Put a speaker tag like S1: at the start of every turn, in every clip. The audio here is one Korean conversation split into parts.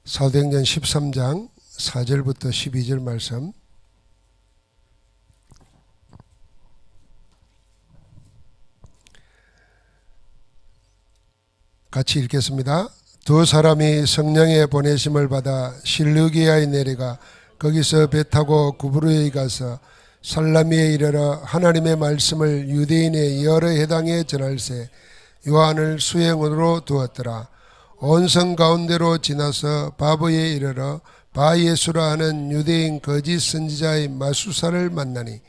S1: 사도행전 13장 4절부터 12절 말씀. 같이 읽겠습니다. 두 사람이 성령의 보내심을 받아 실루기아에 내려가 거기서 배 타고 구브로에 가서 살라미에 이르러 하나님의 말씀을 유대인의 여러 해당에 전할세 요한을 수행원으로 두었더라. 온 성 가운데로 지나서 바보에 이르러 바예수라 하는 유대인 거짓 선지자의 마수사를 만나니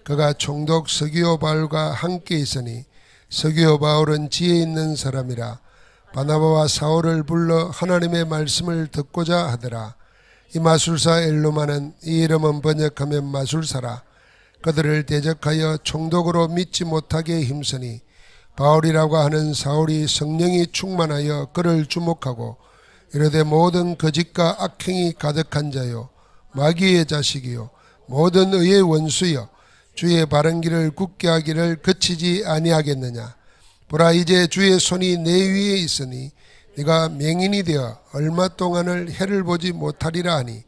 S1: 그가 총독 서기오 바울과 함께 있으니 서기오 바울은 지혜 있는 사람이라. 바나바와 사울을 불러 하나님의 말씀을 듣고자 하더라. 이 마술사 엘루마는 이 이름은 번역하면 마술사라. 그들을 대적하여 총독으로 믿지 못하게 힘쓰니 바울이라고 하는 사울이 성령이 충만하여 그를 주목하고 이르되 모든 거짓과 악행이 가득한 자요 마귀의 자식이요 모든 의의 원수여 주의 바른 길을 굳게 하기를 그치지 아니하겠느냐. 보라 이제 주의 손이 내 위에 있으니 네가 맹인이 되어 얼마 동안을 해를 보지 못하리라 하니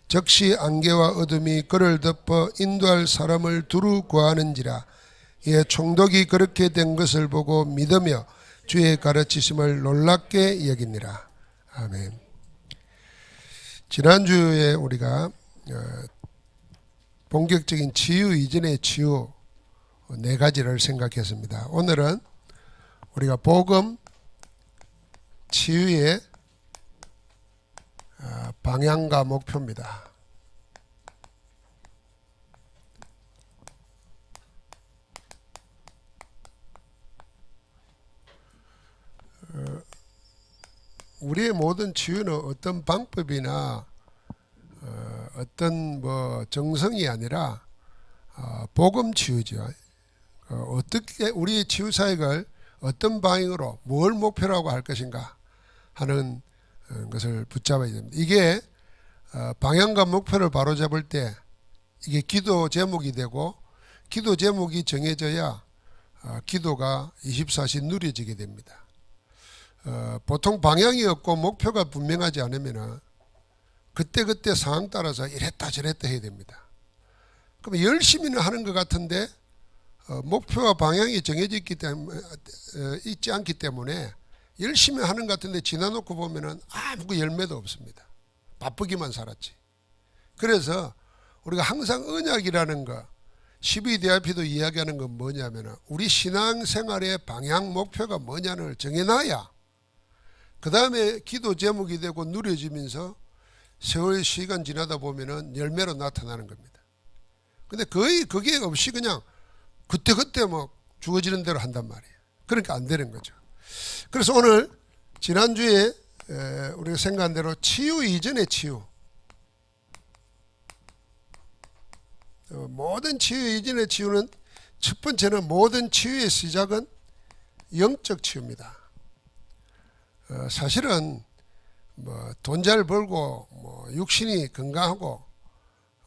S1: 적시 안개와 어둠이 그를 덮어 인도할 사람을 두루 구하는지라. 이에 총독이 그렇게 된 것을 보고 믿으며 주의 가르치심을 놀랍게 여기니라. 아멘. 지난주에 우리가 본격적인 치유 이전의 치유 네 가지를 생각했습니다. 오늘은 우리가 복음 치유의 방향과 목표입니다. 우리의 모든 치유는 어떤 방법이나 어떤 정성이 아니라 복음 치유죠. 어떻게 우리의 치유 사역을 어떤 방향으로 뭘 목표라고 할 것인가 하는 것을 붙잡아야 됩니다. 이게 방향과 목표를 바로잡을 때 이게 기도 제목이 되고 기도 제목이 정해져야 기도가 24시 누려지게 됩니다. 보통 방향이 없고 목표가 분명하지 않으면 그때그때 상황 따라서 이랬다 저랬다 해야 됩니다. 그럼 열심히는 하는 것 같은데 목표와 방향이 정해져 있지 않기 때문에 열심히 하는 것 같은데 지나놓고 보면은 아무 열매도 없습니다. 바쁘기만 살았지. 그래서 우리가 항상 언약이라는 거 12DRP도 이야기하는 건 뭐냐면 우리 신앙생활의 방향 목표가 뭐냐를 정해놔야 그 다음에 기도 제목이 되고 누려지면서 세월 시간 지나다 보면은 열매로 나타나는 겁니다. 근데 거의 그게 없이 그냥 그때그때 주어지는 대로 한단 말이에요. 그러니까 안 되는 거죠. 그래서 오늘 지난주에 우리가 생각한 대로 치유 이전의 치유, 모든 치유 이전의 치유는 첫 번째는 모든 치유의 시작은 영적 치유입니다. 사실은 돈 잘 벌고 육신이 건강하고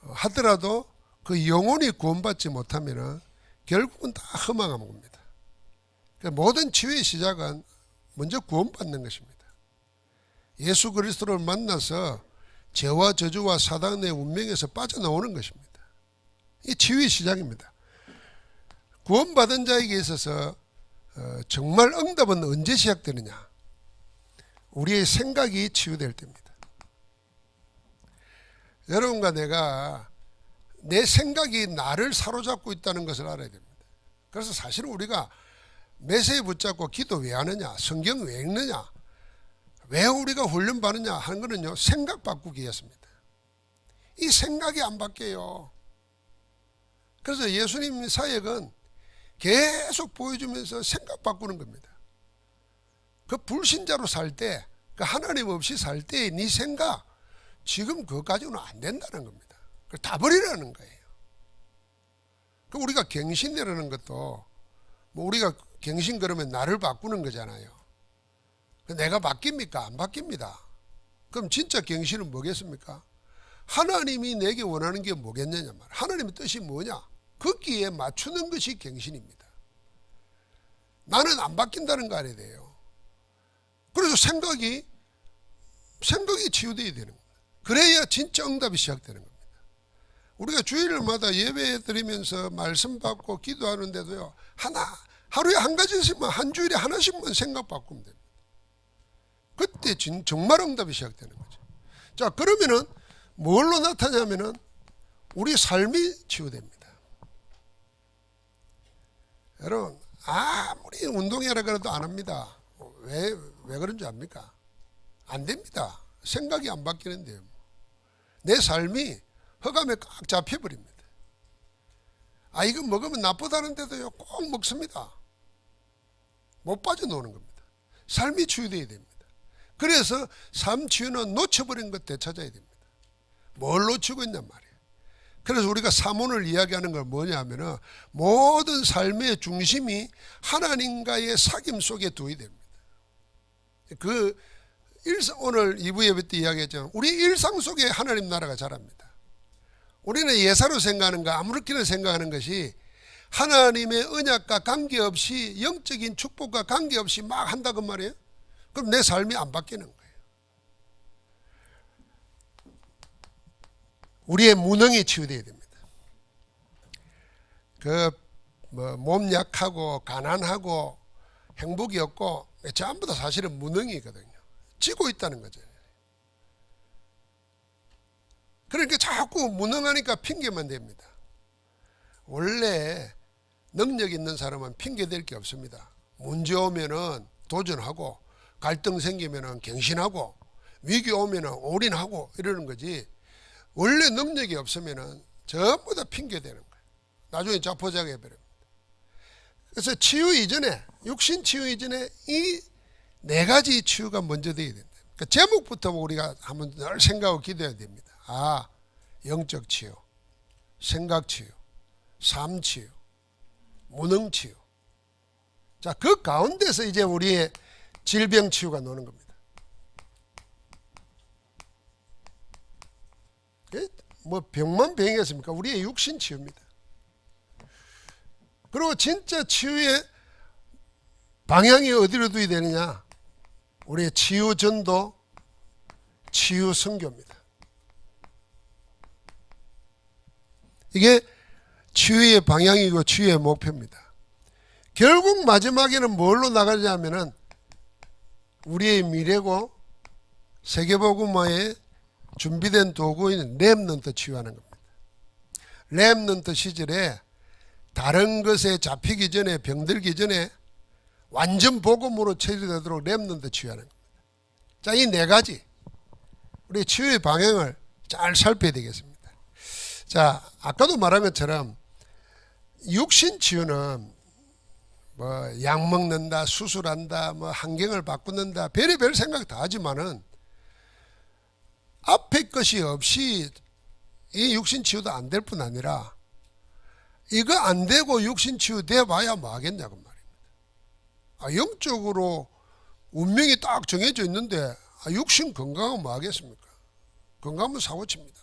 S1: 하더라도 그 영혼이 구원받지 못하면은 결국은 다 허망한 겁니다. 그러니까 모든 치유의 시작은 먼저 구원받는 것입니다. 예수 그리스도를 만나서 죄와 저주와 사단의 운명에서 빠져나오는 것입니다. 이 치유의 시작입니다. 구원받은 자에게 있어서 정말 응답은 언제 시작되느냐? 우리의 생각이 치유될 때입니다. 여러분과 내가 내 생각이 나를 사로잡고 있다는 것을 알아야 됩니다. 그래서 사실은 우리가 메시지 붙잡고 기도 왜 하느냐, 성경 왜 읽느냐, 왜 우리가 훈련받느냐 하는 거는요, 생각 바꾸기 위해서입니다. 이 생각이 안 바뀌어요. 그래서 예수님 사역은 계속 보여주면서 생각 바꾸는 겁니다. 그 불신자로 살 때, 그 하나님 없이 살 때 네 생각 지금 그거 가지고는 안 된다는 겁니다. 그걸 다 버리라는 거예요. 그 우리가 갱신이라는 것도 우리가 갱신 그러면 나를 바꾸는 거잖아요. 내가 바뀝니까? 안 바뀝니다. 그럼 진짜 갱신은 뭐겠습니까? 하나님이 내게 원하는 게 뭐겠느냐 말. 하나님의 뜻이 뭐냐? 거기에 맞추는 것이 갱신입니다. 나는 안 바뀐다는 거 알아야 돼요. 그래서 생각이 여기 치유되어야 되는 겁니다. 그래야 진짜 응답이 시작되는 겁니다. 우리가 주일마다 예배 드리면서 말씀 받고 기도하는데도요, 하루에 한 가지씩만, 한 주일에 하나씩만 생각 바꾸면 됩니다. 그때 정말 응답이 시작되는 거죠. 자, 그러면은 뭘로 나타나냐면은 우리 삶이 치유됩니다. 여러분, 아무리 운동해라 그래도 안 합니다. 왜 그런 줄 압니까? 안 됩니다. 생각이 안 바뀌는데요. 내 삶이 흑암에 꽉 잡혀버립니다. 이거 먹으면 나쁘다는데도요, 꼭 먹습니다. 못 빠져노는 겁니다. 삶이 치유되어야 됩니다. 그래서 삶 치유는 놓쳐버린 것 되찾아야 됩니다. 뭘 놓치고 있냔 말이에요. 그래서 우리가 사문을 이야기하는 건 뭐냐 하면은 모든 삶의 중심이 하나님과의 사귐 속에 두어야 됩니다. 오늘 2부 예배 때 이야기했지만 우리 일상 속에 하나님 나라가 자랍니다. 우리는 예사로 생각하는 거, 아무렇게나 생각하는 것이 하나님의 언약과 관계없이, 영적인 축복과 관계없이 막 한다고 말이에요. 그럼 내 삶이 안 바뀌는 거예요. 우리의 무능이 치유되어야 됩니다. 몸 약하고 가난하고 행복이 없고 전부 다 사실은 무능이거든요. 지고 있다는 거죠. 그러니까 자꾸 무능하니까 핑계만 댑니다. 원래 능력 있는 사람은 핑계 댈 게 없습니다. 문제 오면은 도전하고, 갈등 생기면은 갱신하고, 위기 오면은 올인하고 이러는 거지, 원래 능력이 없으면은 전부 다 핑계 대는 거예요. 나중에 자포자기해 버립니다. 그래서 치유 이전에, 육신 치유 이전에 이 네 가지 치유가 먼저 되어야 된다. 그러니까 제목부터 우리가 한번 늘 생각하고 기도해야 됩니다. 영적 치유, 생각 치유, 삶 치유, 무능 치유. 자, 그 가운데서 이제 우리의 질병 치유가 노는 겁니다. 뭐 병만 병이겠습니까? 우리의 육신 치유입니다. 그리고 진짜 치유의 방향이 어디로 둬야 되느냐? 우리의 치유 전도, 치유 선교입니다. 이게 치유의 방향이고 치유의 목표입니다. 결국 마지막에는 뭘로 나가냐면은 우리의 미래고 세계복음화에 준비된 도구인 렘넌트 치유하는 겁니다. 렘넌트 시절에 다른 것에 잡히기 전에, 병들기 전에 완전 복음으로 처리되도록 렘넌트 치유하는 겁니다. 자, 이 네 가지 우리 치유의 방향을 잘 살펴야 되겠습니다. 자, 아까도 말한 것처럼 육신 치유는 뭐 약 먹는다, 수술한다, 뭐 환경을 바꾼다, 별의별 생각 다 하지만은 앞에 것이 없이 이 육신 치유도 안 될 뿐 아니라 이거 안 되고 육신 치유 돼봐야 뭐 하겠냐고 말입니다. 영적으로 운명이 딱 정해져 있는데 육신 건강은 뭐 하겠습니까? 건강은 사고칩니다.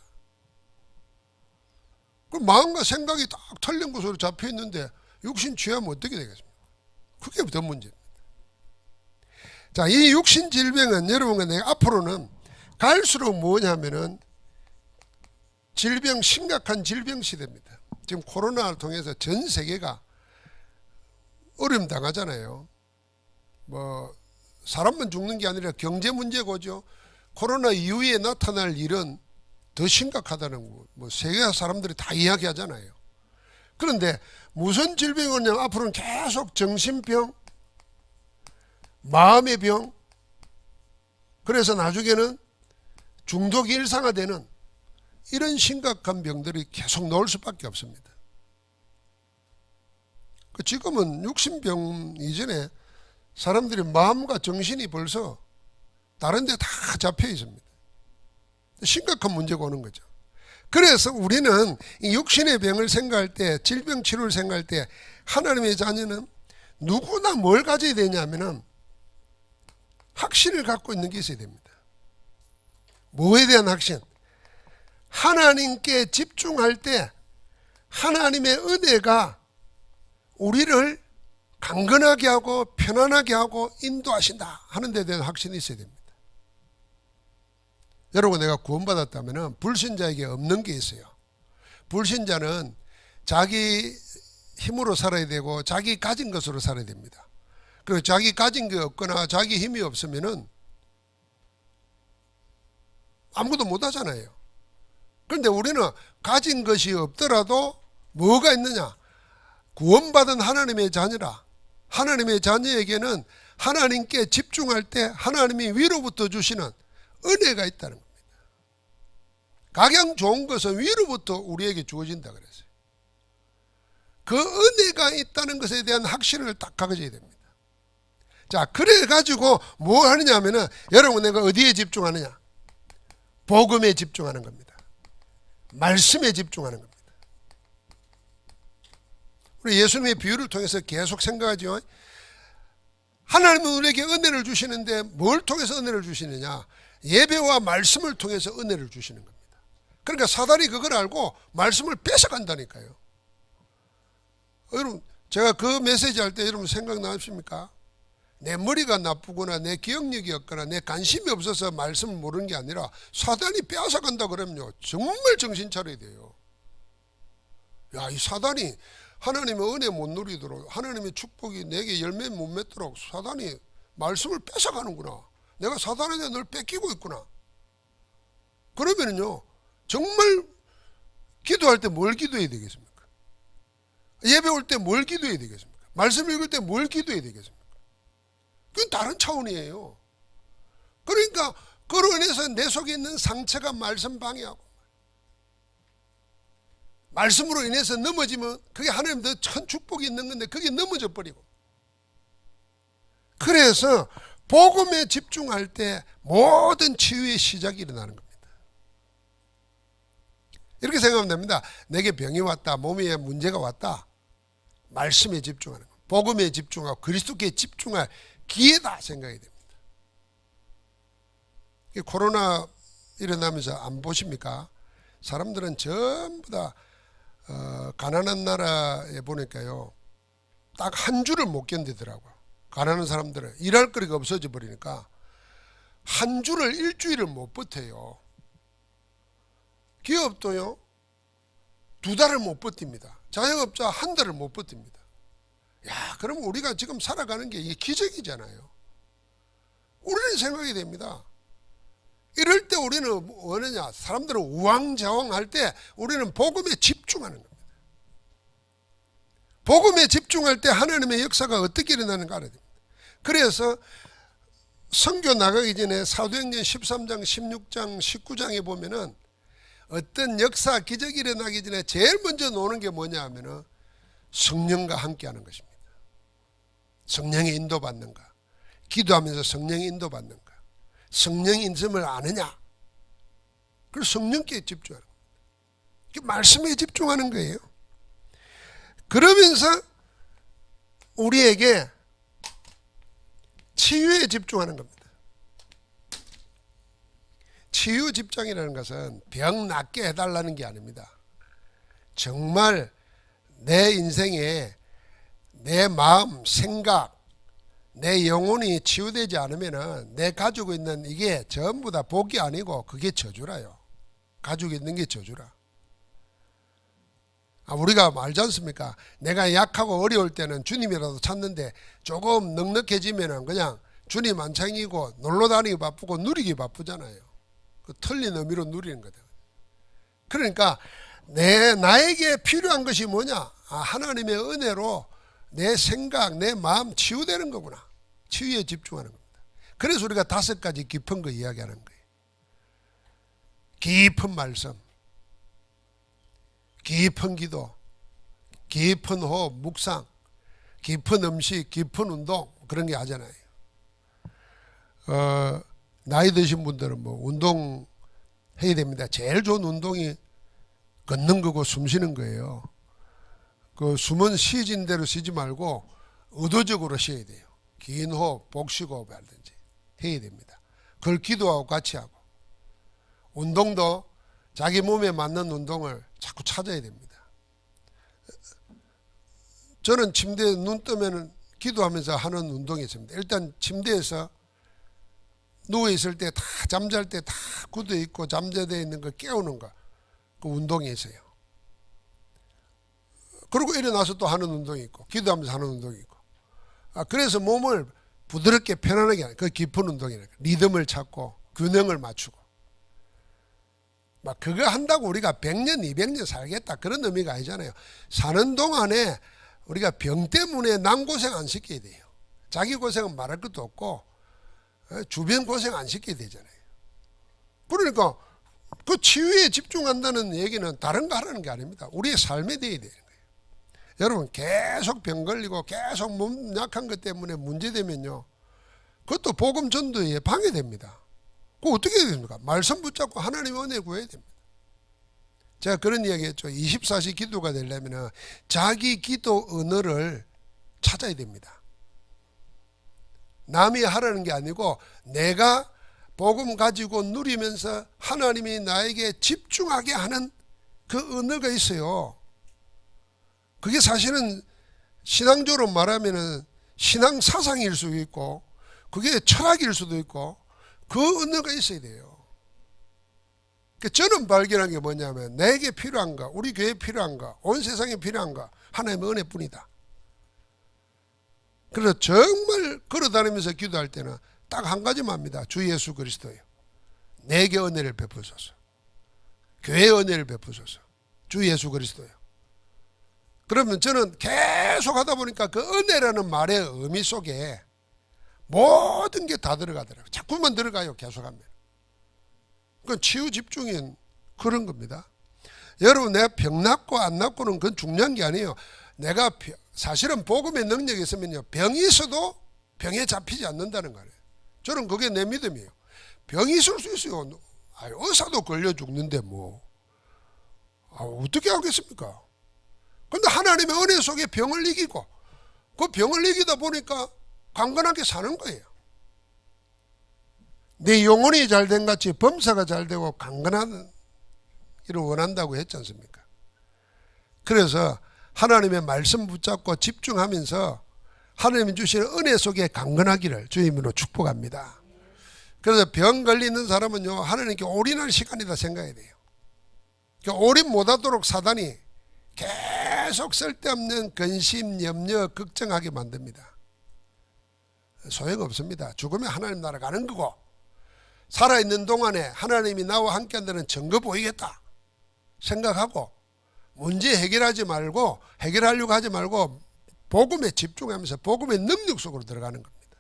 S1: 그 마음과 생각이 딱 틀린 곳으로 잡혀 있는데 육신 치유하면 어떻게 되겠습니까? 그게 더 문제입니다. 자, 이 육신 질병은 여러분과 내가 앞으로는 갈수록 뭐냐면은 심각한 질병 시대입니다. 지금 코로나를 통해서 전 세계가 어려움 당하잖아요. 뭐 사람만 죽는 게 아니라 경제 문제고죠. 코로나 이후에 나타날 일은 더 심각하다는 거, 뭐 세계 사람들이 다 이야기하잖아요. 그런데 무슨 질병이냐? 앞으로는 계속 정신병, 마음의 병, 그래서 나중에는 중독이 일상화되는 이런 심각한 병들이 계속 나올 수밖에 없습니다. 지금은 육신병 이전에 사람들이 마음과 정신이 벌써 다른 데 다 잡혀 있습니다. 심각한 문제가 오는 거죠. 그래서 우리는 이 육신의 병을 생각할 때, 질병 치료를 생각할 때 하나님의 자녀는 누구나 뭘 가져야 되냐면은 확신을 갖고 있는 게 있어야 됩니다. 뭐에 대한 확신? 하나님께 집중할 때 하나님의 은혜가 우리를 강건하게 하고 편안하게 하고 인도하신다 하는 데 대한 확신이 있어야 됩니다. 여러분, 내가 구원받았다면 불신자에게 없는 게 있어요. 불신자는 자기 힘으로 살아야 되고 자기 가진 것으로 살아야 됩니다. 그리고 자기 가진 게 없거나 자기 힘이 없으면은 아무것도 못 하잖아요. 그런데 우리는 가진 것이 없더라도 뭐가 있느냐? 구원받은 하나님의 자녀라. 하나님의 자녀에게는 하나님께 집중할 때 하나님이 위로부터 주시는 은혜가 있다는 겁니다. 가장 좋은 것은 위로부터 우리에게 주어진다 그랬어요. 그 은혜가 있다는 것에 대한 확신을 딱 가져야 됩니다. 자, 그래 가지고 뭘 하느냐 하면은, 여러분, 내가 어디에 집중하느냐? 복음에 집중하는 겁니다. 말씀에 집중하는 겁니다. 우리 예수님의 비유를 통해서 계속 생각하죠. 하나님은 우리에게 은혜를 주시는데 뭘 통해서 은혜를 주시느냐? 예배와 말씀을 통해서 은혜를 주시는 겁니다. 그러니까 사단이 그걸 알고 말씀을 뺏어간다니까요. 여러분, 제가 그 메시지 할 때 여러분 생각나십니까? 내 머리가 나쁘거나 내 기억력이 없거나 내 관심이 없어서 말씀을 모르는 게 아니라 사단이 빼앗아간다 그러면요, 정말 정신 차려야 돼요. 야, 이 사단이 하나님의 은혜 못 누리도록, 하나님의 축복이 내게 열매 못 맺도록 사단이 말씀을 뺏어가는구나. 내가 사단한테 늘 뺏기고 있구나. 그러면은요, 정말 기도할 때 뭘 기도해야 되겠습니까? 예배 올 때 뭘 기도해야 되겠습니까? 말씀 읽을 때 뭘 기도해야 되겠습니까? 그건 다른 차원이에요. 그러니까 그로 인해서 내 속에 있는 상처가 말씀 방해하고, 말씀으로 인해서 넘어지면 그게 하나님 더 큰 축복이 있는 건데 그게 넘어져 버리고. 그래서 복음에 집중할 때 모든 치유의 시작이 일어나는 겁니다. 이렇게 생각하면 됩니다. 내게 병이 왔다, 몸에 문제가 왔다, 말씀에 집중하는 것, 복음에 집중하고 그리스도께 집중할 기회다 생각이 됩니다. 코로나 일어나면서 안 보십니까? 사람들은 전부 다 가난한 나라에 보니까요, 딱 한 주를 못 견디더라고요. 가난한 사람들은 일할 거리가 없어져 버리니까 한 주를 일주일을 못 버텨요. 기업도요, 2달을 못 버팁니다. 자영업자 한 달을 못 버팁니다. 야, 그럼 우리가 지금 살아가는 게 이게 기적이잖아요. 우리는 생각이 됩니다. 이럴 때 우리는 뭐느냐? 사람들은 우왕좌왕할 때 우리는 복음에 집중하는 겁니다. 복음에 집중할 때 하나님의 역사가 어떻게 일어나는가 알아야 됩니다. 그래서 선교 나가기 전에 사도행전 13장, 16장, 19장에 보면은 어떤 역사, 기적이 일어나기 전에 제일 먼저 노는 게 뭐냐 하면은 성령과 함께 하는 것입니다. 성령의 인도받는가, 기도하면서 성령의 인도받는가, 성령의 인심을 아느냐, 그리고 성령께 집중하는 거예요. 말씀에 집중하는 거예요. 그러면서 우리에게 치유에 집중하는 겁니다. 치유 집중이라는 것은 병 낫게 해달라는 게 아닙니다. 정말 내 인생에 내 마음, 생각, 내 영혼이 치유되지 않으면 내 가지고 있는 이게 전부 다 복이 아니고 그게 저주라요. 가지고 있는 게 저주라. 우리가 알지 않습니까? 내가 약하고 어려울 때는 주님이라도 찾는데 조금 넉넉해지면 그냥 주님 안 챙기고 놀러 다니기 바쁘고 누리기 바쁘잖아요. 그 틀린 의미로 누리는 거다. 그러니까 나에게 필요한 것이 뭐냐? 하나님의 은혜로 내 생각, 내 마음 치유되는 거구나. 치유에 집중하는 겁니다. 그래서 우리가 5가지 깊은 거 이야기하는 거예요. 깊은 말씀, 깊은 기도, 깊은 호흡, 묵상, 깊은 음식, 깊은 운동, 그런 게 하잖아요. 나이 드신 분들은 뭐 운동 해야 됩니다. 제일 좋은 운동이 걷는 거고 숨 쉬는 거예요. 그 숨은 쉬진 대로 쉬지 말고 의도적으로 쉬어야 돼요. 긴 호흡, 복식호흡 하든지 해야 됩니다. 그걸 기도하고 같이 하고, 운동도 자기 몸에 맞는 운동을 자꾸 찾아야 됩니다. 저는 침대에 눈 뜨면 기도하면서 하는 운동이 있습니다. 일단 침대에서 누워있을 때 다 잠잘 때 다 굳어있고 잠재되어 있는 거 깨우는 거, 그 운동이 있어요. 그리고 일어나서 또 하는 운동이 있고 기도하면서 하는 운동이 있고. 그래서 몸을 부드럽게 편안하게 하는 그 깊은 운동이라. 리듬을 찾고 균형을 맞추고. 막 그거 한다고 우리가 100년 200년 살겠다 그런 의미가 아니잖아요. 사는 동안에 우리가 병 때문에 남 고생 안 시켜야 돼요. 자기 고생은 말할 것도 없고 주변 고생 안 시켜야 되잖아요. 그러니까 그 치유에 집중한다는 얘기는 다른 거 하라는 게 아닙니다. 우리의 삶에 대해 되는 거예요. 여러분 계속 병 걸리고 계속 몸 약한 것 때문에 문제되면요, 그것도 복음 전도에 방해됩니다. 그거 어떻게 해야 됩니까? 말씀 붙잡고 하나님의 은혜 구해야 됩니다. 제가 그런 이야기 했죠. 24시 기도가 되려면 자기 기도 언어를 찾아야 됩니다. 남이 하라는 게 아니고 내가 복음 가지고 누리면서 하나님이 나에게 집중하게 하는 그 언어가 있어요. 그게 사실은 신앙적으로 말하면 신앙 사상일 수도 있고 그게 철학일 수도 있고 그 언어가 있어야 돼요. 저는 발견한 게 뭐냐면 내게 필요한가, 우리 교회에 필요한가, 온 세상에 필요한가, 하나님의 은혜뿐이다. 그래서 정말 걸어다니면서 기도할 때는 딱 한 가지만 합니다. 주 예수 그리스도요, 내게 은혜를 베푸소서. 교회에 은혜를 베푸소서. 주 예수 그리스도요. 그러면 저는 계속 하다 보니까 그 은혜라는 말의 의미 속에 모든 게 다 들어가더라고요. 자꾸만 들어가요, 계속하면. 그건 치유 집중인 그런 겁니다. 여러분, 내가 병 낫고 안 낫고는 그건 중요한 게 아니에요. 내가 사실은 복음의 능력이 있으면요, 병이 있어도 병에 잡히지 않는다는 거예요. 저는 그게 내 믿음이에요. 병이 있을 수 있어요. 의사도 걸려 죽는데 뭐 어떻게 하겠습니까? 근데 하나님의 은혜 속에 병을 이기고 그 병을 이기다 보니까 강건하게 사는 거예요. 내 영혼이 잘된 같이 범사가 잘되고 강건한 일을 원한다고 했지 않습니까? 그래서 하나님의 말씀 붙잡고 집중하면서 하나님이 주시는 은혜 속에 강건하기를 주님으로 축복합니다. 그래서 병 걸리는 사람은요, 하나님께 올인할 시간이다 생각해야 돼요. 올인 못하도록 사단이 계속 쓸데없는 근심, 염려, 걱정하게 만듭니다. 소용없습니다. 죽으면 하나님 나라 가는 거고, 살아있는 동안에 하나님이 나와 함께 한다는 증거 보이겠다 생각하고 문제 해결하지 말고, 해결하려고 하지 말고 복음에 집중하면서 복음의 능력 속으로 들어가는 겁니다.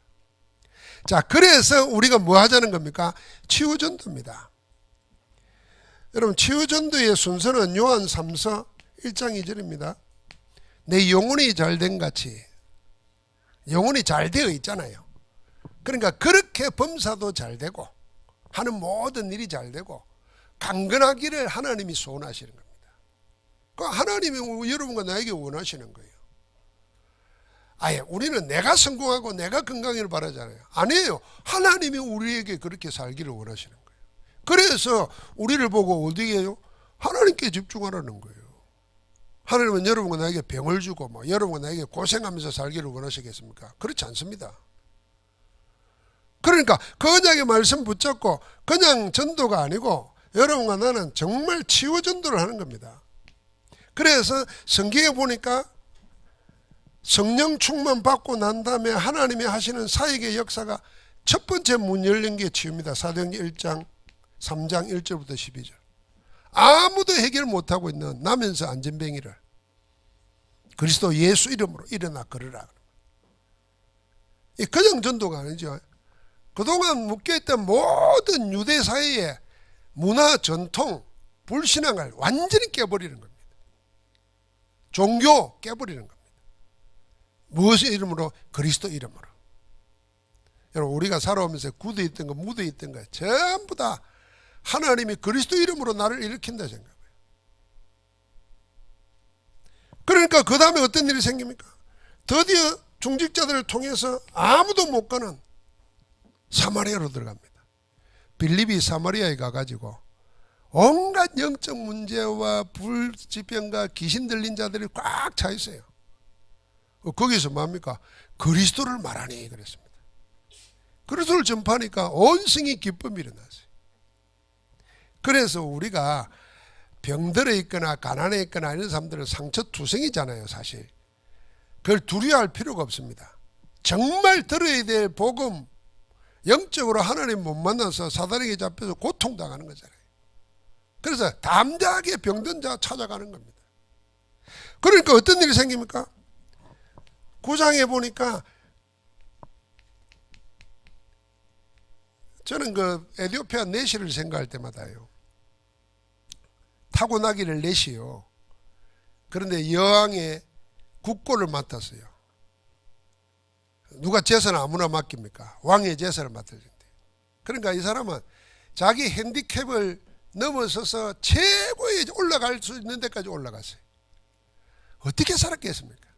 S1: 자, 그래서 우리가 뭐 하자는 겁니까? 치유전도입니다. 여러분, 치유전도의 순서는 요한 3서 1장 2절입니다. 내 영혼이 잘된 같이, 영혼이 잘 되어 있잖아요. 그러니까 그렇게 범사도 잘 되고 하는 모든 일이 잘 되고 강건하기를 하나님이 소원하시는 겁니다. 그 하나님이 여러분과 나에게 원하시는 거예요. 아예 우리는 내가 성공하고 내가 건강을 바라잖아요. 아니에요. 하나님이 우리에게 그렇게 살기를 원하시는 거예요. 그래서 우리를 보고 어디에 해요? 하나님께 집중하라는 거예요. 하나님은 여러분과 나에게 병을 주고 뭐 여러분과 나에게 고생하면서 살기를 원하시겠습니까? 그렇지 않습니다. 그러니까 그 언약의 말씀 붙잡고 그냥 전도가 아니고 여러분과 나는 정말 치유 전도를 하는 겁니다. 그래서 성경에 보니까 성령 충만 받고 난 다음에 하나님이 하시는 사역의 역사가 첫 번째 문 열린 게 치유입니다. 사도행전 1장 3장 1절부터 12절. 아무도 해결 못하고 있는 나면서 안전뱅이를 그리스도 예수 이름으로 일어나 걸으라. 이 그냥 전도가 아니죠. 그동안 묶여있던 모든 유대 사회의 문화, 전통, 불신앙을 완전히 깨버리는 겁니다. 종교 깨버리는 겁니다. 무엇의 이름으로? 그리스도 이름으로. 여러분, 우리가 살아오면서 굳어있던 거, 묻어있던 거 전부 다 하나님이 그리스도 이름으로 나를 일으킨다 생각해요. 그러니까 그 다음에 어떤 일이 생깁니까? 드디어 중직자들을 통해서 아무도 못 가는 사마리아로 들어갑니다. 빌립이 사마리아에 가가지고 온갖 영적 문제와 불지병과 귀신 들린 자들이 꽉 차 있어요. 거기서 뭡니까? 그리스도를 말하니 그랬습니다. 그리스도를 전파하니까 온 성이 기쁨이 일어났어요. 그래서 우리가 병들어 있거나 가난해 있거나 이런 사람들은 상처투성이잖아요. 사실 그걸 두려워할 필요가 없습니다. 정말 들어야 될 복음, 영적으로 하나님 못 만나서 사단에게 잡혀서 고통당하는 거잖아요. 그래서 담대하게 병든 자 찾아가는 겁니다. 그러니까 어떤 일이 생깁니까? 9장에 보니까 저는 그 에티오피아 내시를 생각할 때마다요, 타고나기를 넷이요. 그런데 여왕의 국고를 맡았어요. 누가 재산을 아무나 맡깁니까? 왕의 재산을 맡을 텐데. 그러니까 이 사람은 자기 핸디캡을 넘어서서 최고에 올라갈 수 있는 데까지 올라갔어요. 어떻게 살았겠습니까?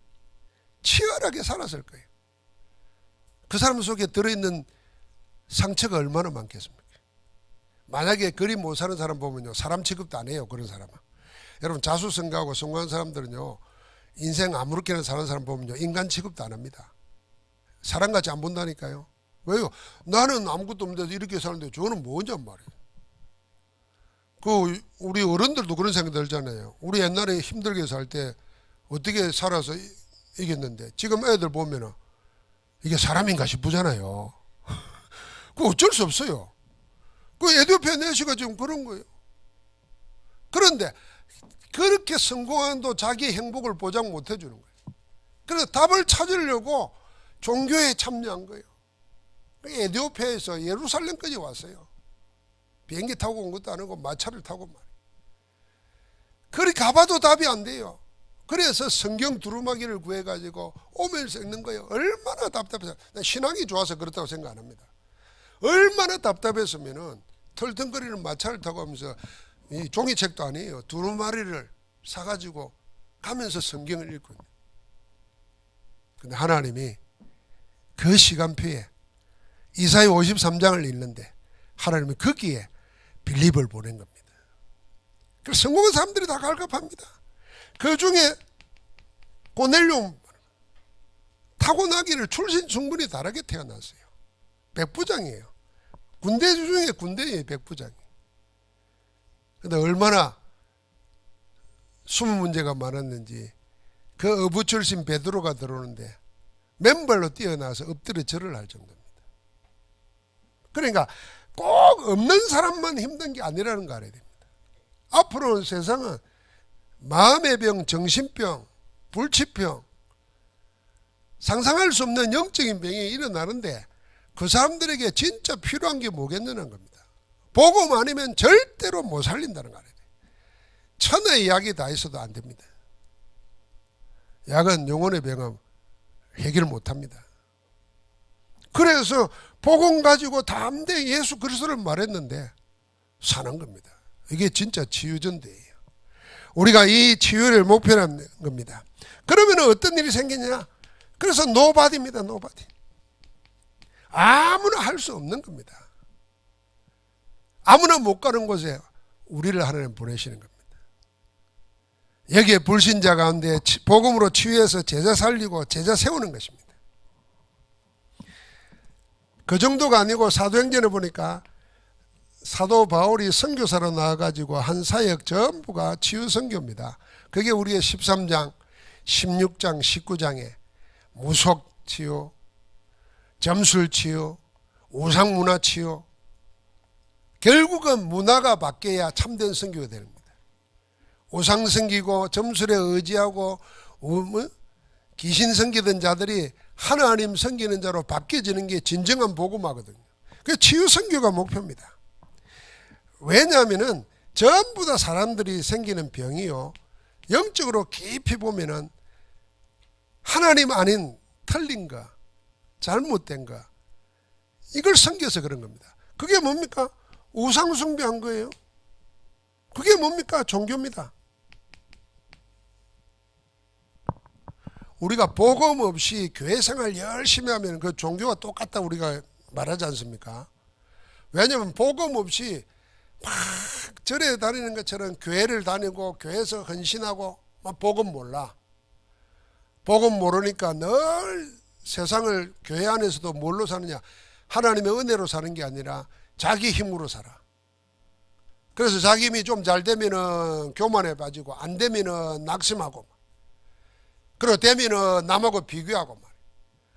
S1: 치열하게 살았을 거예요. 그 사람 속에 들어있는 상처가 얼마나 많겠습니까? 만약에 그리 못 사는 사람 보면요, 사람 취급도 안 해요. 그런 사람은. 여러분, 자수성가하고 성공한 사람들은요, 인생 아무렇게나 사는 사람 보면요, 인간 취급도 안 합니다. 사람같이 안 본다니까요. 왜요? 나는 아무것도 없는데도 이렇게 사는데 저는 뭐냔 말이에요. 그 우리 어른들도 그런 생각 들잖아요. 우리 옛날에 힘들게 살 때 어떻게 살아서 이겼는데 지금 애들 보면은 이게 사람인가 싶으잖아요. 그 어쩔 수 없어요. 그 에티오피아 내시가 지금 그런 거예요. 그런데 그렇게 성공한도 자기 행복을 보장 못 해주는 거예요. 그래서 답을 찾으려고 종교에 참여한 거예요. 에티오피아에서 예루살렘까지 왔어요. 비행기 타고 온 것도 아니고 마차를 타고 말이에요. 그리 가봐도 답이 안 돼요. 그래서 성경 두루마기를 구해가지고 오면서 읽는 거예요. 얼마나 답답해서. 신앙이 좋아서 그렇다고 생각 안 합니다. 얼마나 답답했으면은 털腾거리는 마차를 타고 하면서 이 종이책도 아니에요. 두루마리를 사가지고 가면서 성경을 읽고 있는. 근데 하나님이 그 시간표에 이사야 53장을 읽는데 하나님이 거기에 빌립을 보낸 겁니다. 그래서 성공한 사람들이 다 갈급합니다. 그 중에 고넬륨 타고나기를 출신 충분히 다르게 태어났어요. 백부장이에요. 군대 중에 군대의 백부장이. 근데 얼마나 숨은 문제가 많았는지 그 어부 출신 베드로가 들어오는데 맨발로 뛰어나서 엎드려 절을 할 정도입니다. 그러니까 꼭 없는 사람만 힘든 게 아니라는 거 알아야 됩니다. 앞으로는 세상은 마음의 병, 정신병, 불치병, 상상할 수 없는 영적인 병이 일어나는데 그 사람들에게 진짜 필요한 게 뭐겠느냐는 겁니다. 복음 아니면 절대로 못 살린다는 거 알아야 돼요. 천의 약이 다 있어도 안 됩니다. 약은 영혼의 병은 해결 못합니다. 그래서 복음 가지고 담대히 예수 그리스도를 말했는데 사는 겁니다. 이게 진짜 치유전대예요. 우리가 이 치유를 목표로 하는 겁니다. 그러면 어떤 일이 생기냐? 그래서 노바디입니다. 노바디. 아무나 할 수 없는 겁니다. 아무나 못 가는 곳에 우리를 하나님 보내시는 겁니다. 여기에 불신자 가운데 복음으로 치유해서 제자 살리고 제자 세우는 것입니다. 그 정도가 아니고 사도행전에 보니까 사도 바울이 선교사로 나와가지고 한 사역 전부가 치유 선교입니다. 그게 우리의 13장, 16장, 19장에 무속 치유, 점술 치유, 우상문화 치유. 결국은 문화가 바뀌어야 참된 선교가 됩니다. 우상 섬기고 점술에 의지하고 귀신 섬기던 자들이 하나님 섬기는 자로 바뀌어지는 게 진정한 복음화거든요. 그게 치유 선교가 목표입니다. 왜냐하면은 전부 다 사람들이 생기는 병이요, 영적으로 깊이 보면은 하나님 아닌 틀린 거, 잘못된 거, 이걸 섬겨서 그런 겁니다. 그게 뭡니까? 우상 숭배한 거예요. 그게 뭡니까? 종교입니다. 우리가 복음 없이 교회 생활 열심히 하면 그 종교가 똑같다 우리가 말하지 않습니까? 왜냐하면 복음 없이 막 절에 다니는 것처럼 교회를 다니고 교회에서 헌신하고 막 복음 몰라. 복음 모르니까 늘 세상을 교회 안에서도 뭘로 사느냐? 하나님의 은혜로 사는 게 아니라 자기 힘으로 살아. 그래서 자기 힘이 좀 잘 되면은 교만에 빠지고 안 되면은 낙심하고, 그리고 되면은 남하고 비교하고,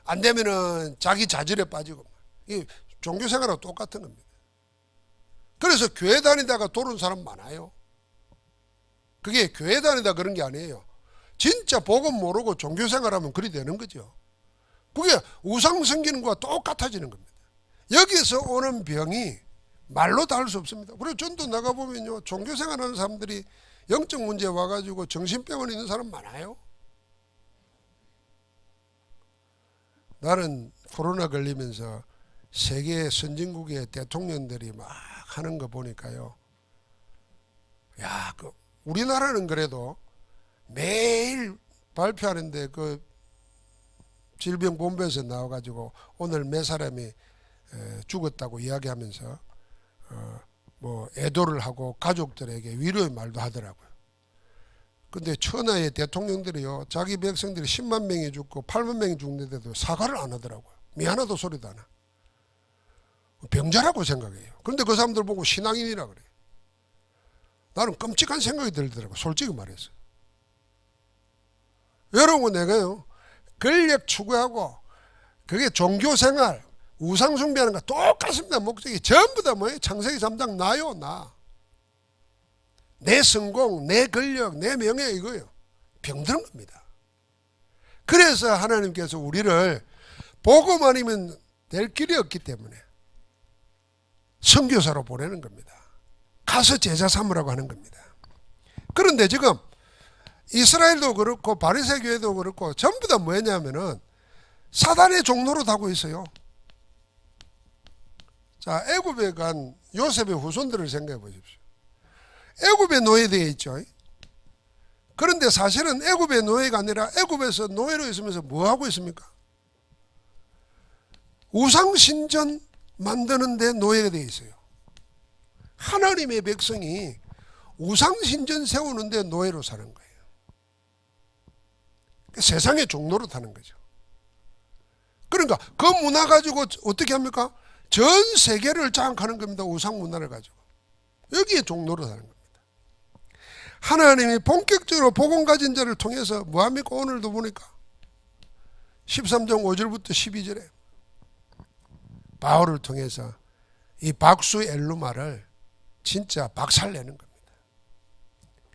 S1: 안 되면은 자기 자질에 빠지고. 이 종교생활하고 똑같은 겁니다. 그래서 교회 다니다가 돌은 사람 많아요. 그게 교회 다니다 그런 게 아니에요. 진짜 복음 모르고 종교생활하면 그리 되는 거죠. 그게 우상 섬기는 것과 똑같아지는 겁니다. 여기서 오는 병이 말로 다 할 수 없습니다. 그리고 전도 나가보면요, 종교생활하는 사람들이 영적 문제 와가지고 정신병원 있는 사람 많아요. 나는 코로나 걸리면서 세계 선진국의 대통령들이 막 하는 거 보니까요, 야, 우리나라는 그래도 매일 발표하는데 그 질병본부에서 나와가지고 오늘 몇 사람이 죽었다고 이야기하면서 뭐 애도를 하고 가족들에게 위로의 말도 하더라고요. 근데 천하의 대통령들이요, 자기 백성들이 10만 명이 죽고 8만 명이 죽는데도 사과를 안 하더라고요. 미안하다 소리도 안 하. 병자라고 생각해요. 그런데 그 사람들 보고 신앙인이라 그래요. 나는 끔찍한 생각이 들더라고요. 솔직히 말해서. 여러분, 내가요, 권력 추구하고 그게 종교생활, 우상숭배하는 거 똑같습니다. 목적이 전부 다 뭐예요? 창세기 3장 나요, 나. 내 성공, 내 권력, 내 명예, 이거요. 병드는 겁니다. 그래서 하나님께서 우리를 복음 아니면 될 길이 없기 때문에 선교사로 보내는 겁니다. 가서 제자 삼으라고 하는 겁니다. 그런데 지금 이스라엘도 그렇고 바리새 교회도 그렇고 전부 다 뭐냐면은 사단의 종로로 타고 있어요. 자, 애굽에 간 요셉의 후손들을 생각해 보십시오. 애굽에 노예되어 있죠. 그런데 사실은 애굽의 노예가 아니라 애굽에서 노예로 있으면서 뭐 하고 있습니까? 우상신전 만드는 데 노예가 되어 있어요. 하나님의 백성이 우상신전 세우는데 노예로 사는 거예요. 세상의 종로로 타는 거죠. 그러니까 그 문화 가지고 어떻게 합니까? 전 세계를 장악하는 겁니다. 우상 문화를 가지고. 여기에 종로로 사는 겁니다. 하나님이 본격적으로 복음 가진 자를 통해서 뭐합니까? 오늘도 보니까 13장 5절부터 12절에 바울을 통해서 이 박수 엘루마를 진짜 박살내는 겁니다.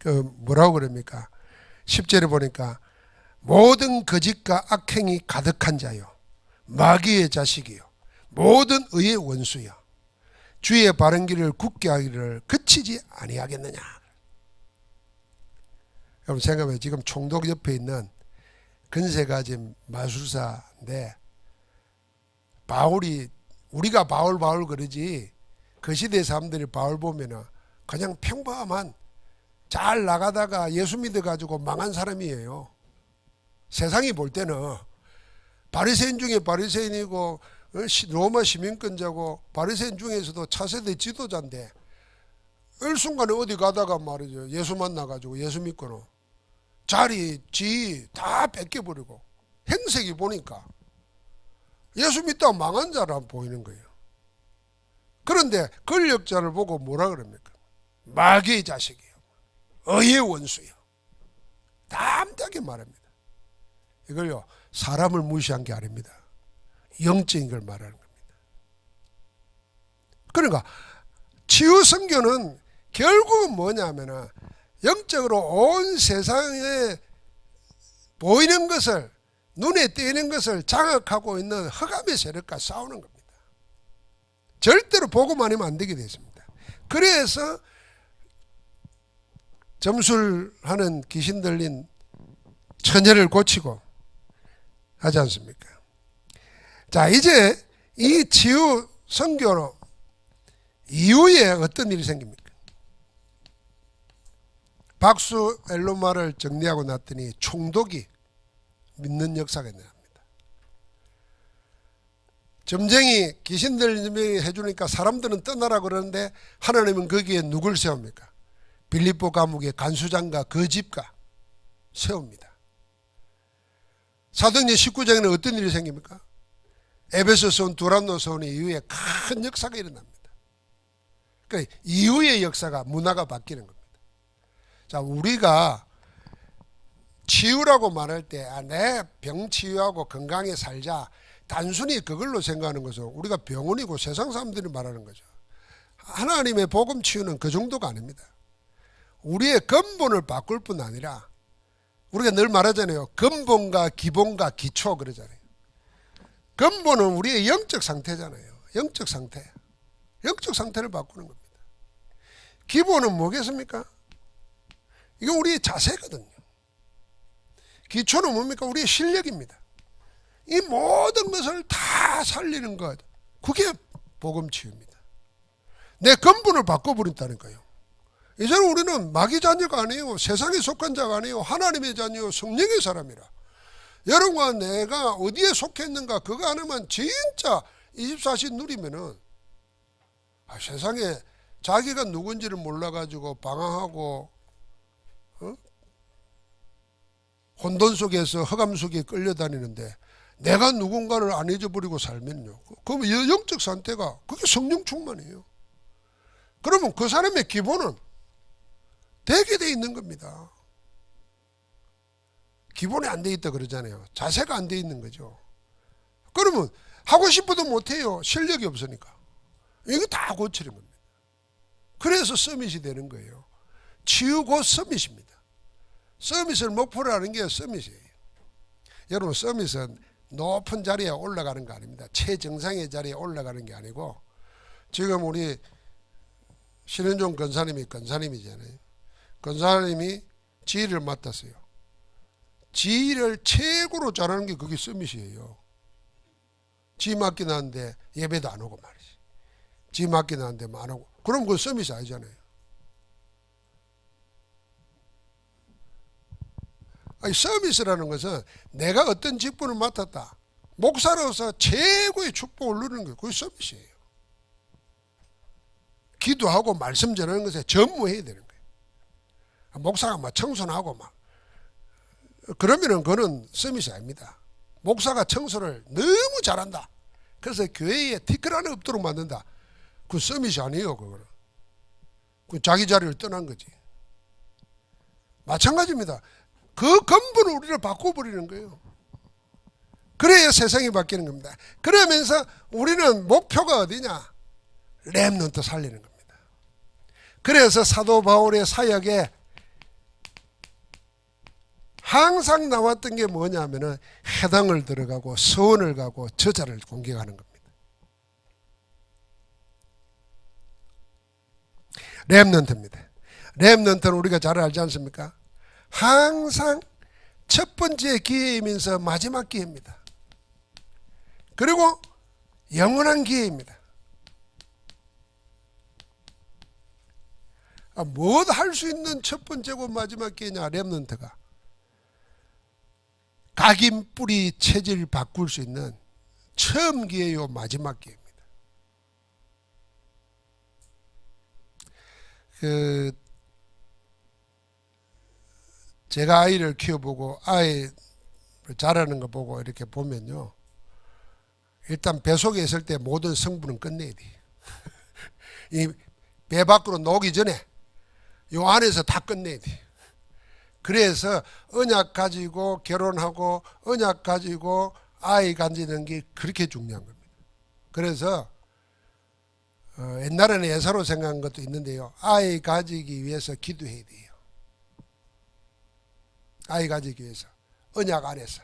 S1: 그 뭐라고 그럽니까? 10절에 보니까 모든 거짓과 악행이 가득한 자요, 마귀의 자식이요, 모든 의의 원수요, 주의 바른 길을 굳게 하기를 그치지 아니하겠느냐. 여러분 생각해보면 지금 총독 옆에 있는 근세 가진 마술사인데, 바울이, 우리가 바울 그러지 그 시대 사람들이 바울 보면은 그냥 평범한 잘 나가다가 예수 믿어가지고 망한 사람이에요. 세상이 볼 때는 바리새인 중에 바리새인이고 로마 시민권자고 바리새인 중에서도 차세대 지도자인데 일순간에 어디 가다가 말이죠, 예수 만나가지고 예수 믿고는 자리, 지위 다 뺏겨버리고 행색이 보니까 예수 믿다가 망한 자라 보이는 거예요. 그런데 권력자를 보고 뭐라 그럽니까? 마귀의 자식이요, 의의 원수요. 담대하게 말합니다. 이걸요, 사람을 무시한 게 아닙니다. 영적인 걸 말하는 겁니다. 그러니까 치유 선교는 결국은 뭐냐면은 영적으로 온 세상에 보이는 것을, 눈에 띄는 것을 장악하고 있는 흑암의 세력과 싸우는 겁니다. 절대로 복음 아니면 안 되게 되어 있습니다. 그래서 점술하는 귀신 들린 처녀를 고치고 하지 않습니까? 자, 이제 이 치유 선교로 이후에 어떤 일이 생깁니까? 박수 엘로마를 정리하고 났더니 총독이 믿는 역사가 일어납니다. 점쟁이 귀신 들린 명이 해주니까 사람들은 떠나라 그러는데 하나님은 거기에 누굴 세웁니까? 빌립보 감옥의 간수장과 그 집가 세웁니다. 사도행전 19장에는 어떤 일이 생깁니까? 에베소서 온 두란노서 온 이후에 큰 역사가 일어납니다. 그러니까 이후의 역사가 문화가 바뀌는 겁니다. 자, 우리가 치유라고 말할 때 내 병 치유하고 건강에 살자, 단순히 그걸로 생각하는 것은 우리가 병원이고 세상 사람들이 말하는 거죠. 하나님의 복음 치유는 그 정도가 아닙니다. 우리의 근본을 바꿀 뿐 아니라 우리가 늘 말하잖아요. 근본과 기본과 기초 그러잖아요. 근본은 우리의 영적 상태잖아요. 영적 상태. 영적 상태를 바꾸는 겁니다. 기본은 뭐겠습니까? 이거 우리의 자세거든요. 기초는 뭡니까? 우리의 실력입니다. 이 모든 것을 다 살리는 것, 그게 복음 치유입니다. 내 근본을 바꿔버린다니까요. 이제는 우리는 마귀 자녀가 아니에요. 세상에 속한 자가 아니에요. 하나님의 자녀요, 성령의 사람이라. 여러분과 내가 어디에 속했는가 그거 하나만 진짜 24시 누리면은 세상에 자기가 누군지를 몰라가지고 방황하고 혼돈 속에서 흑암 속에 끌려다니는데 내가 누군가를 안 잊어버리고 살면요, 그럼 영적 상태가 그게 성령 충만이에요. 그러면 그 사람의 기본은 되게 돼 있는 겁니다. 기본이 안 돼 있다 그러잖아요. 자세가 안 돼 있는 거죠. 그러면 하고 싶어도 못해요. 실력이 없으니까. 이거 다 고치는 겁니다. 그래서 서밋이 되는 거예요. 치유 곧 서밋입니다. 서밋을 목표로 하는 게 서밋이에요. 여러분, 서밋은 높은 자리에 올라가는 거 아닙니다. 최정상의 자리에 올라가는 게 아니고, 지금 우리 신현종 권사님이 권사님이잖아요. 권사님이 지휘를 맡았어요. 지휘를 최고로 잘하는 게 그게 서밋이에요. 지휘 맡기는데 예배도 안 오고 말이지. 지휘 맡기는데 안 오고. 그럼 그건 서밋이 아니잖아요. 아니, 서밋이라는 것은 내가 어떤 직분을 맡았다, 목사로서 최고의 축복을 누리는 거예요. 그게 서밋이에요. 기도하고 말씀 전하는 것에 전무해야 되는 거예요. 목사가 막 청소는 하고 막 그러면은 그거는 서밋이 아닙니다. 목사가 청소를 너무 잘한다, 그래서 교회에 티끌 하나 없도록 만든다, 그 서밋이 아니에요. 그거는 그 자기 자리를 떠난 거지. 마찬가지입니다. 그 근본을 우리를 바꿔버리는 거예요. 그래야 세상이 바뀌는 겁니다. 그러면서 우리는 목표가 어디냐? 렘넌트 살리는 겁니다. 그래서 사도 바울의 사역에 항상 나왔던 게 뭐냐면은 회당을 들어가고 서원을 가고 저자를 공격하는 겁니다. 렘넌트입니다. 렘넌트는 우리가 잘 알지 않습니까? 항상 첫 번째 기회이면서 마지막 기회입니다. 그리고 영원한 기회입니다. 뭐 할 수 있는 첫 번째고 마지막 기회냐? 렘넌트가 각인 뿌리 체질 바꿀 수 있는 처음 기회요, 마지막 기회입니다. 제가 아이를 키워보고 아이 자라는 거 보고 이렇게 보면요, 일단 뱃속에 있을 때 모든 성분은 끝내야 돼. 이 배 밖으로 나오기 전에 요 안에서 다 끝내야 돼. 그래서 언약 가지고 결혼하고 언약 가지고 아이 가지는 게 그렇게 중요한 겁니다. 그래서 옛날에는 예사로 생각한 것도 있는데요, 아이 가지기 위해서 기도해야 돼요. 아이 가지기 위해서 언약 안에서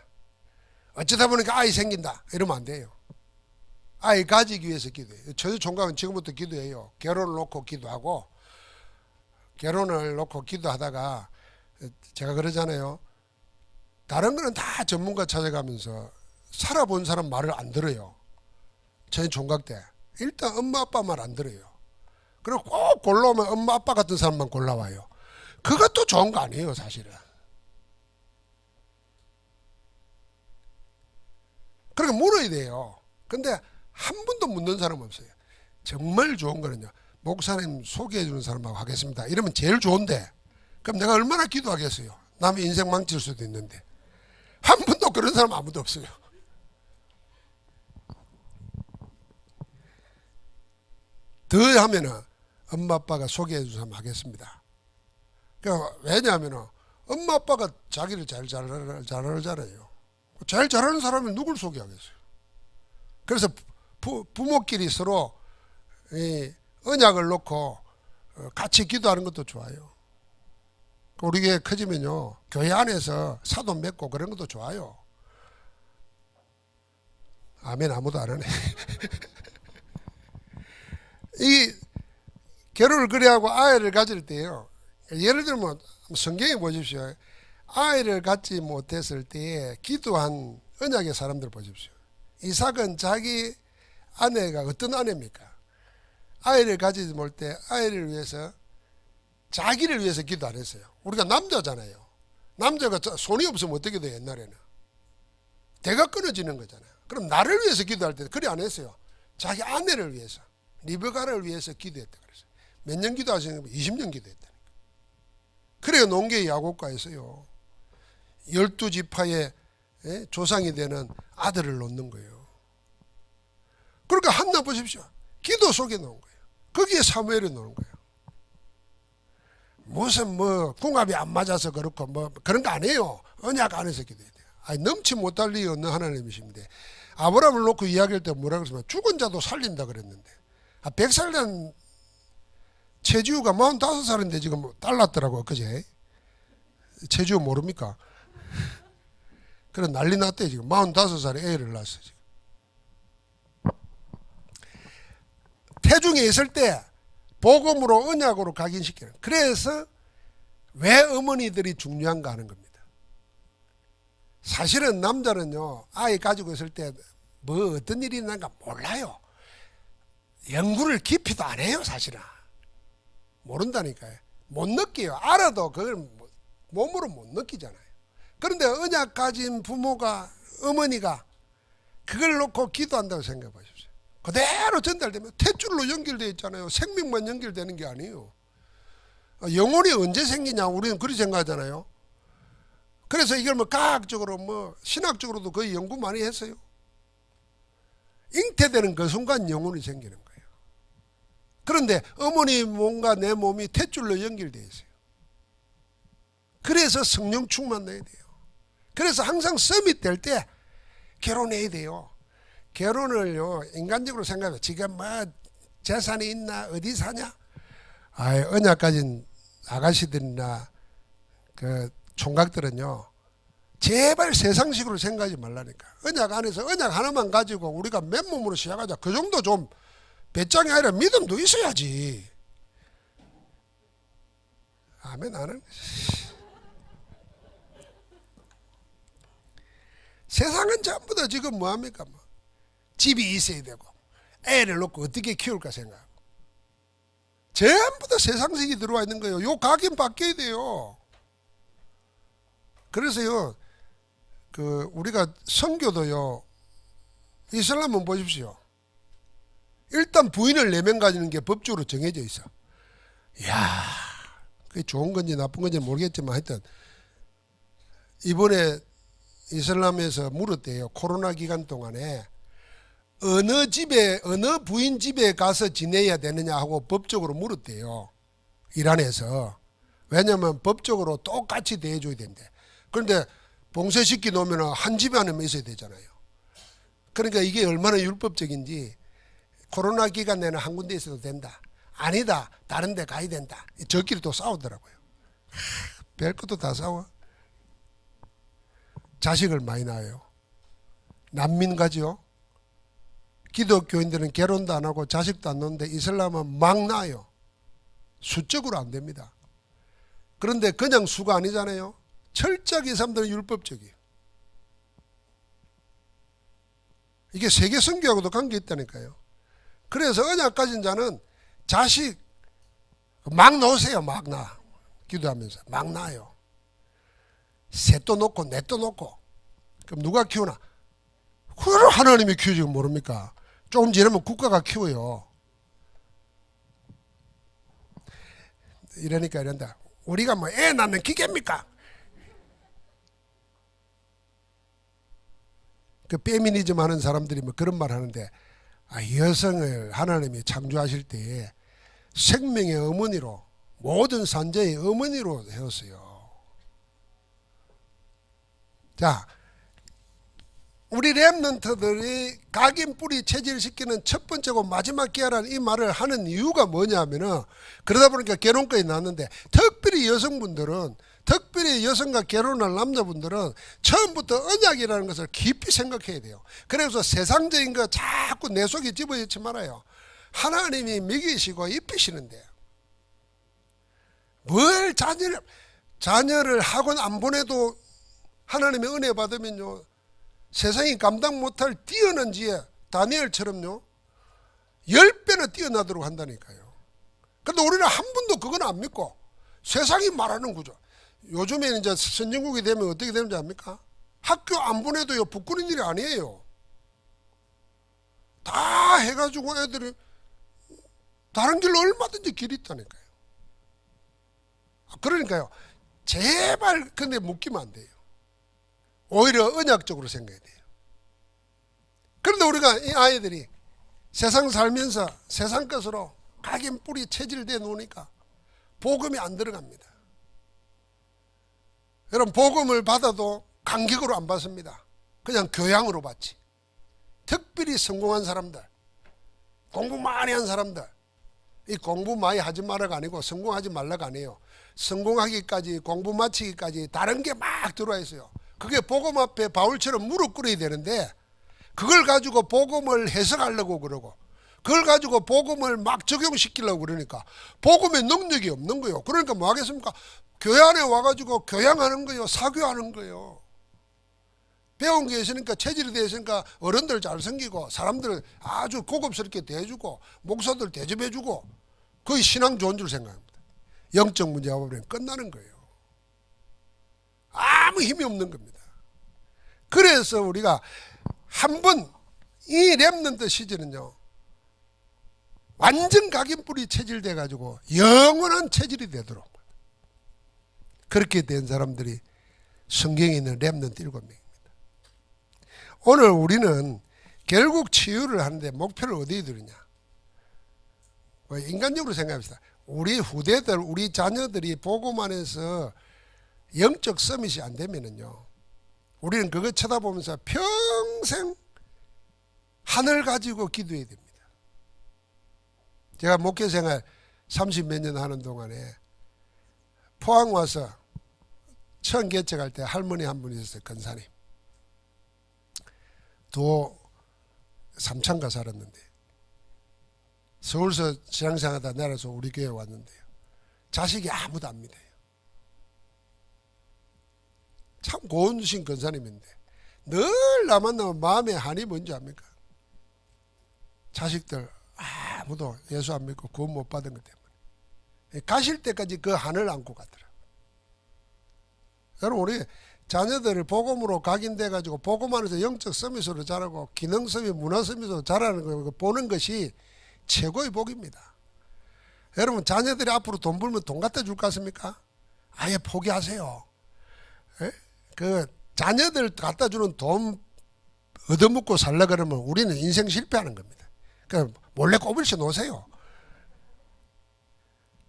S1: 어쩌다 보니까 아이 생긴다 이러면 안 돼요. 아이 가지기 위해서 기도해요. 저도 총각은 지금부터 기도해요. 결혼을 놓고 기도하고, 결혼을 놓고 기도하다가 제가 그러잖아요. 다른 거는 다 전문가 찾아가면서 살아본 사람 말을 안 들어요. 저희 총각 때 일단 엄마 아빠 말 안 들어요. 그리고 꼭 골라오면 엄마 아빠 같은 사람만 골라와요. 그것도 좋은 거 아니에요, 사실은. 그러니까 물어야 돼요. 근데 한 번도 묻는 사람 없어요. 정말 좋은 거는요, 목사님 소개해 주는 사람하고 하겠습니다 이러면 제일 좋은데, 그럼 내가 얼마나 기도하겠어요. 남의 인생 망칠 수도 있는데. 한 번도 그런 사람 아무도 없어요. 더 하면은 엄마 아빠가 소개해 주면 하겠습니다. 그러니까 왜냐하면은 엄마 아빠가 자기를 잘 알잖아요. 제일 잘하는 사람이 누굴 소개하겠어요. 그래서 부모끼리 서로 이 언약을 놓고 같이 기도하는 것도 좋아요. 우리 교회 커지면요, 교회 안에서 사도 맺고 그런 것도 좋아요. 아멘. 아무도 안 하네. 이 결혼을 그래 하고 아이를 가질 때요, 예를 들면 성경에 보십시오. 아이를 갖지 못했을 때에 기도한 언약의 사람들 보십시오. 이삭은 자기 아내가 어떤 아내입니까? 아이를 가지지 못할 때 아이를 위해서, 자기를 위해서 기도 안 했어요. 우리가 남자잖아요. 남자가 손이 없으면 어떻게 돼요? 옛날에는 대가 끊어지는 거잖아요. 그럼 나를 위해서 기도할 때 그래 안 했어요. 자기 아내를 위해서, 리브가를 위해서 기도했다 그랬어요. 몇 년 기도하시는 거? 20년 기도했다니까. 그래요. 농계 야곱가에서요, 12지파의 조상이 되는 아들을 놓는 거예요. 그러니까 한나 보십시오. 기도 속에 놓은 거예요. 거기에 사무엘을 놓은 거예요. 무슨 궁합이 안 맞아서 그렇고 그런 거 아니에요. 언약 안에서 기도해야 돼요. 아니, 넘치 못할 리 없는 하나님이신데, 아브라함을 놓고 이야기할 때 뭐라 그랬으면 죽은 자도 살린다 그랬는데, 100살 된 최지우가 45살인데 지금 딸났더라고 그제. 최지우 모릅니까? 그래 난리 났대. 지금 45살에 애를 낳았어. 지금 태중에 있을 때 복음으로 언약으로 각인시키는. 그래서 왜 어머니들이 중요한가 하는 겁니다. 사실은 남자는요, 아이 가지고 있을 때 뭐 어떤 일이 있는가 몰라요. 연구를 깊이도 안 해요. 사실은 모른다니까요. 못 느껴요. 알아도 그걸 몸으로 못 느끼잖아요. 그런데 언약 가진 부모가, 어머니가 그걸 놓고 기도한다고 생각해 보십시오. 그대로 전달되면 탯줄로 연결되어 있잖아요. 생명만 연결되는 게 아니에요. 영혼이 언제 생기냐 우리는 그렇게 생각하잖아요. 그래서 이걸 과학적으로 신학적으로도 거의 연구 많이 했어요. 잉태되는 그 순간 영혼이 생기는 거예요. 그런데 어머니 몸과 내 몸이 탯줄로 연결되어 있어요. 그래서 성령 충만해야 돼요. 그래서 항상 서밋 될 때 결혼해야 돼요. 결혼을요, 인간적으로 생각해. 지금 재산이 있나, 어디 사냐? 언약 가진 아가씨들이나 그 총각들은요, 제발 세상식으로 생각하지 말라니까. 언약 안에서 언약 하나만 가지고 우리가 맨몸으로 시작하자. 그 정도 좀 배짱이 아니라 믿음도 있어야지. 아멘. 나는 세상은 전부 다 지금 뭐합니까? 집이 있어야 되고 애를 놓고 어떻게 키울까 생각하고 전부 다 세상색이 들어와 있는 거예요. 요 각인 바뀌어야 돼요. 그래서요, 우리가 선교도요, 이슬람은 보십시오. 일단 부인을 4명 가지는 게 법적으로 정해져 있어. 이야, 그게 좋은 건지 나쁜 건지 모르겠지만 하여튼 이번에 이슬람에서 물었대요. 코로나 기간 동안에 어느 부인 집에 가서 지내야 되느냐 하고 법적으로 물었대요. 이란에서. 왜냐하면 법적으로 똑같이 대해줘야 된대. 그런데 봉쇄시키 놓으면 한 집에 안에만 있어야 되잖아요. 그러니까 이게 얼마나 율법적인지, 코로나 기간 내는 한 군데 있어도 된다, 아니다, 다른 데 가야 된다, 저끼리 또 싸우더라고요. 별것도 다 싸워. 자식을 많이 낳아요. 난민 가죠. 기독교인들은 결혼도 안 하고 자식도 안 낳는데 이슬람은 막 낳아요. 수적으로 안 됩니다. 그런데 그냥 수가 아니잖아요. 철저하게 이 사람들은 율법적이에요. 이게 세계 선교하고도 관계 있다니까요. 그래서 언약 가진 자는 자식 막 놓으세요. 막 낳아. 기도하면서 막 낳아요. 셋도 놓고 넷도 놓고. 그럼 누가 키우나? 그걸 하나님이 키우지 모릅니까? 조금 지나면 국가가 키워요. 이러니까 이런다. 우리가 애 낳는 기계입니까? 그 페미니즘 하는 사람들이 그런 말 하는데, 여성을 하나님이 창조하실 때에 생명의 어머니로, 모든 산자의 어머니로 되었어요. 자, 우리 렘넌트들이 각인 뿌리 체질시키는 첫 번째고 마지막 계라는 이 말을 하는 이유가 뭐냐면은, 그러다 보니까 결혼까지 났는데, 특별히 여성분들은, 특별히 여성과 결혼할 남자분들은 처음부터 언약이라는 것을 깊이 생각해야 돼요. 그래서 세상적인 거 자꾸 내 속에 집어넣지 말아요. 하나님이 먹이시고 입히시는데, 뭘 자녀를 학원 안 보내도 하나님의 은혜 받으면요, 세상이 감당 못할 뛰어난 지혜, 다니엘처럼요 10배나 뛰어나도록 한다니까요. 근데 우리는 한 번도 그건 안 믿고 세상이 말하는 거죠. 요즘에는 이제 선진국이 되면 어떻게 되는지 압니까? 학교 안 보내도요 부끄러운 일이 아니에요. 다 해가지고 애들이 다른 길로 얼마든지 길이 있다니까요. 그러니까요, 제발 근데 묶이면 안 돼요. 오히려 언약적으로 생각해야 돼요. 그런데 우리가 이 아이들이 세상 살면서 세상 것으로 각인 뿌리 체질돼 놓으니까 복음이 안 들어갑니다. 여러분, 복음을 받아도 간격으로 안 받습니다. 그냥 교양으로 받지. 특별히 성공한 사람들, 공부 많이 한 사람들, 이 공부 많이 하지 말라가 아니고 성공하지 말라가 아니에요. 성공하기까지, 공부 마치기까지 다른 게 막 들어와 있어요. 그게 복음 앞에 바울처럼 무릎 꿇어야 되는데, 그걸 가지고 복음을 해석하려고 그러고, 그걸 가지고 복음을 막 적용시키려고 그러니까 복음의 능력이 없는 거예요. 그러니까 뭐 하겠습니까? 교회 안에 와가지고 교양하는 거예요. 사교하는 거예요. 배운 게 있으니까, 체질이 되어 있으니까 어른들 잘 섬기고, 사람들 아주 고급스럽게 대해주고, 목사들 대접해주고, 거의 신앙 좋은 줄 생각합니다. 영적 문제가 보면 끝나는 거예요. 아무 힘이 없는 겁니다. 그래서 우리가 한번 이 렘넌트 시절은요 완전 각인 뿌리 체질 돼 가지고 영원한 체질이 되도록, 그렇게 된 사람들이 성경에 있는 렘넌트 7명입니다. 오늘 우리는 결국 치유를 하는데 목표를 어디에 두느냐? 인간적으로 생각합시다. 우리 후대들, 우리 자녀들이 복음 안에서 영적 서밋이 안 되면은요, 우리는 그거 쳐다보면서 평생 하늘 가지고 기도해야 됩니다. 제가 목회 생활 30몇 년 하는 동안에 포항 와서 처음 개척할 때 할머니 한 분이 있었어요. 권사님. 도 삼천가 살았는데 서울서 신앙생활하다 내려서 우리 교회에 왔는데요, 자식이 아무도 안 믿어요. 참 고운신 권사님인데 늘 나 만나면 마음에 한이 뭔지 압니까? 자식들 아무도 예수 안 믿고 구원 못 받은 것 때문에 가실 때까지 그 한을 안고 가더라. 여러분, 우리 자녀들을 복음으로 각인돼 가지고 복음 안에서 영적 서밋으로 자라고 기능 서밋, 문화 서밋으로 자라는 거 보는 것이 최고의 복입니다. 여러분, 자녀들이 앞으로 돈 벌면 돈 갖다 줄 것 같습니까? 아예 포기하세요. 에? 그 자녀들 갖다 주는 돈 얻어먹고 살려 그러면 우리는 인생 실패하는 겁니다. 그러니까 몰래 꼬불쳐 놓으세요.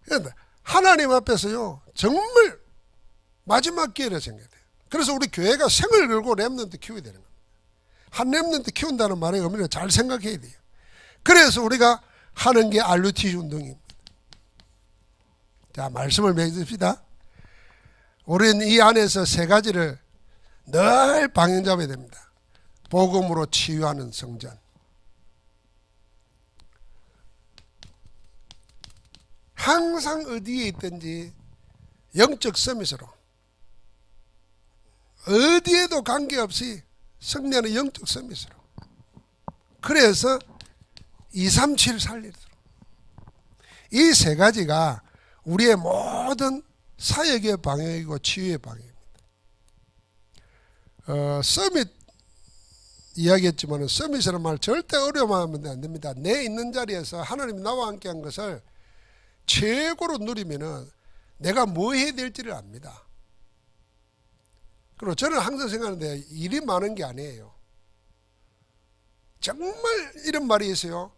S1: 그런데 하나님 앞에서요 정말 마지막 기회를 생겨야 돼요. 그래서 우리 교회가 생을 걸고 렘넌트 키워야 되는 겁니다. 한 렘넌트 키운다는 말의 의미를 잘 생각해야 돼요. 그래서 우리가 하는 게 RUTC 운동입니다. 자, 말씀을 맺읍시다. 우리는 이 안에서 세 가지를 늘 방향 잡아야 됩니다. 복음으로 치유하는 성전, 항상 어디에 있든지 영적 서밋으로, 어디에도 관계없이 승리하는 영적 서밋으로, 그래서 237 살리도록, 이 세 가지가 우리의 모든 사역의 방향이고 치유의 방향입니다. 서밋 이야기했지만 서밋이라는 말 절대 어려워하면 안 됩니다. 내 있는 자리에서 하나님이 나와 함께 한 것을 최고로 누리면은 내가 뭐 해야 될지를 압니다. 그리고 저는 항상 생각하는데 일이 많은 게 아니에요. 정말 이런 말이 있어요.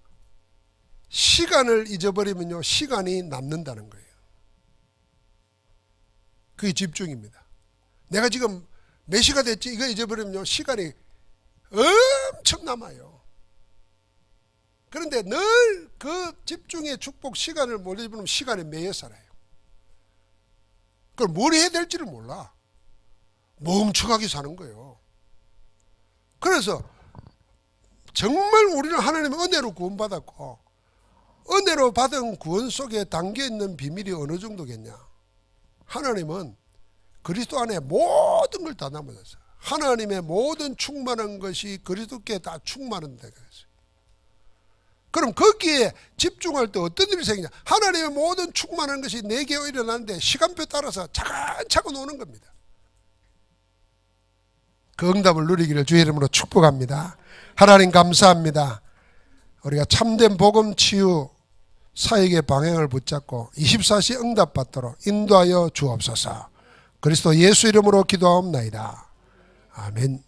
S1: 시간을 잊어버리면요, 시간이 남는다는 거예요. 그게 집중입니다. 내가 지금 몇 시가 됐지? 이거 잊어버리면요, 시간이 엄청 남아요. 그런데 늘 그 집중의 축복 시간을 못 잊어버리면 시간에 매여 살아요. 그걸 뭘 해야 될지를 몰라. 멍청하게 사는 거예요. 그래서 정말 우리는 하나님의 은혜로 구원받았고, 은혜로 받은 구원 속에 담겨있는 비밀이 어느 정도겠냐. 하나님은 그리스도 안에 모든 걸 다 남아졌어요. 하나님의 모든 충만한 것이 그리스도께 다 충만한다 그랬어요. 그럼 거기에 집중할 때 어떤 일이 생기냐. 하나님의 모든 충만한 것이 내게 일어나는데 시간표 따라서 차근차근 오는 겁니다. 그 응답을 누리기를 주의 이름으로 축복합니다. 하나님 감사합니다. 우리가 참된 복음 치유 사역의 방향을 붙잡고 24시 응답받도록 인도하여 주옵소서. 그리스도 예수 이름으로 기도하옵나이다. 아멘.